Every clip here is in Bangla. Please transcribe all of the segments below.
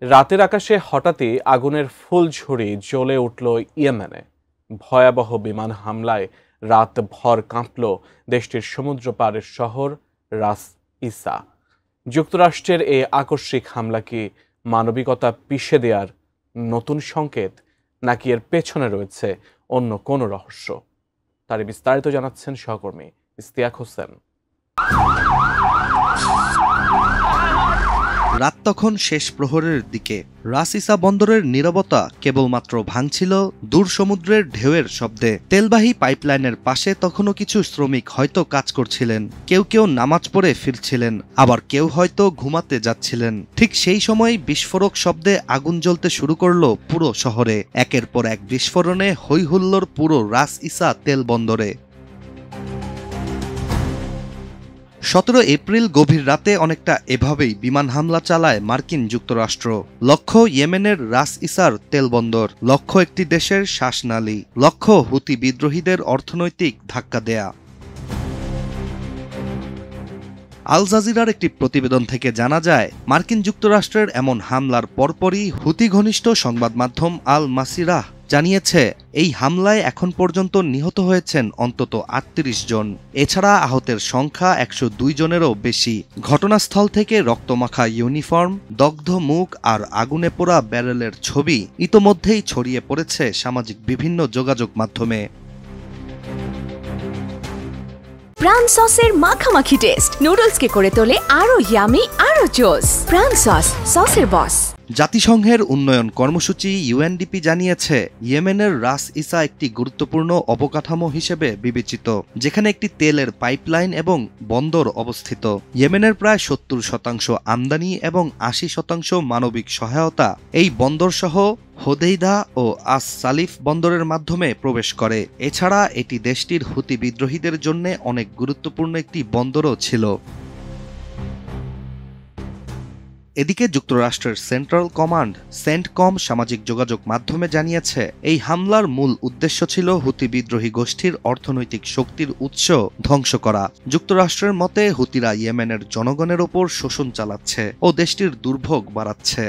রাতের আকাশে হঠাৎই আগুনের ফুলঝুরি জ্বলে উঠল ইয়েমেনে। ভয়াবহ বিমান হামলায় রাত ভর কাঁপল দেশটির সমুদ্র পাড়ের শহর রাস ইসা। যুক্তরাষ্ট্রের এই আকস্মিক হামলা কি মানবিকতা পিষে দেওয়ার নতুন সংকেত, নাকি এর পেছনে রয়েছে অন্য কোনো রহস্য? তারই বিস্তারিত জানাচ্ছেন সহকর্মী ইস্তিয়াক হোসেন। রাত তখন শেষ প্রহরের দিকে। রাস ইসা বন্দরের নীরবতা কেবলমাত্র ভাঙছিল দূর সমুদ্রের ঢেউয়ের শব্দে। তেলবাহী পাইপলাইনের পাশে তখনও কিছু শ্রমিক হয়তো কাজ করছিলেন, কেউ কেউ নামাজ পড়ে ফিরছিলেন, আবার কেউ হয়তো ঘুমাতে যাচ্ছিলেন। ঠিক সেই সময় বিস্ফোরক শব্দে আগুন জ্বলতে শুরু করলো পুরো শহরে। একের পর এক বিস্ফোরণে হৈ হুল্লোড় পুরো রাস ইসা তেল বন্দরে। 17 এপ্রিল গভীর রাতে অনেকটা এভাবেই বিমান হামলা চালায় মার্কিন যুক্তরাষ্ট্র। লক্ষ্য ইয়েমেনের রাস ইসার তেলবন্দর, লক্ষ্য একটি দেশের শ্বাসনালী, লক্ষ্য হুতি বিদ্রোহীদের অর্থনৈতিক ধাক্কা দেয়া। আল জাজিরার একটি প্রতিবেদন থেকে জানা যায়, মার্কিন যুক্তরাষ্ট্রের এমন হামলার পরপরই হুতি ঘনিষ্ঠ সংবাদ মাধ্যম আল মাসিরাহ জানিয়েছে, এই হামলায় এখন পর্যন্ত নিহত হয়েছেন অন্তত ৩৮ জন। এছাড়া আহতের সংখ্যা ১০২ জনেরও বেশি। ঘটনাস্থল থেকে রক্তমাখা ইউনিফর্ম, দগ্ধ মুখ আর আগুনে পোড়া ব্যারেলের ছবি ইতোমধ্যেই ছড়িয়ে পড়েছে সামাজিক বিভিন্ন যোগাযোগ মাধ্যমে। প্রাণ সসের মাখামাখি টেস্ট নুডলসকে করে তোলে আরো ইয়ামি, আরো জোস। প্রাণ সস, সসের বস। জাতিসংঘের উন্নয়ন কর্মসূচি ইউএনডিপি জানিয়েছে, ইয়েমেনের রাস ইসা একটি গুরুত্বপূর্ণ অবকাঠামো হিসেবে বিবেচিত, যেখানে একটি তেলের পাইপলাইন এবং বন্দর অবস্থিত। ইয়েমেনের প্রায় ৭০% আমদানি এবং ৮০% মানবিক সহায়তা এই বন্দরসহ হোদেইদা ও আস সালিফ বন্দরের মাধ্যমে প্রবেশ করে। এছাড়া এটি দেশটির হুতি বিদ্রোহীদের জন্য অনেক গুরুত্বপূর্ণ একটি বন্দরও ছিল। এদিকে যুক্তরাষ্ট্রের সেন্ট্রাল কমান্ড সেন্টকম সামাজিক যোগাযোগ মাধ্যমে জানিয়েছে, এই হামলার মূল উদ্দেশ্য ছিল হুতি বিদ্রোহী গোষ্ঠীর অর্থনৈতিক শক্তির উৎস ধ্বংস করা। যুক্তরাষ্ট্রের মতে, হুতিরা ইয়েমেনের জনগণের ওপর শোষণ চালাচ্ছে ও দেশটির দুর্ভোগ বাড়াচ্ছে।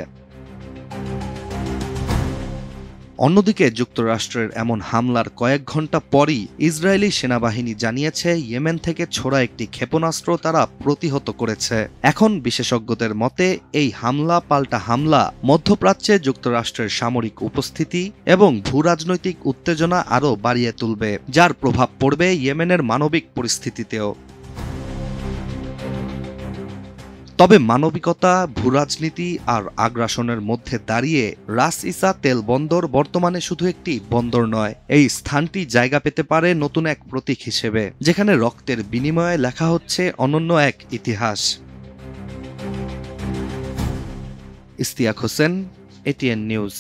অন্যদিকে যুক্তরাষ্ট্রের এমন হামলার কয়েক ঘন্টা পরই ইসরায়েলি সেনাবাহিনী জানিয়েছে, ইয়েমেন থেকে ছোড়া একটি ক্ষেপণাস্ত্র তারা প্রতিহত করেছে। এখন বিশেষজ্ঞদের মতে, এই হামলা পাল্টা হামলা মধ্যপ্রাচ্যে যুক্তরাষ্ট্রের সামরিক উপস্থিতি এবং ভূরাজনৈতিক উত্তেজনা আরও বাড়িয়ে তুলবে, যার প্রভাব পড়বে ইয়েমেনের মানবিক পরিস্থিতিতেও। তবে মানবিকতা, ভূরাজনীতি আর আগ্রাসনের মধ্যে দাঁড়িয়ে রাস ইসা তেল বন্দর বর্তমানে শুধু একটি বন্দর নয়, এই স্থানটি জায়গা পেতে পারে নতুন এক প্রতীক হিসেবে, যেখানে রক্তের বিনিময়ে লেখা হচ্ছে অনন্য এক ইতিহাস। Istiaq Hossain, ATN news.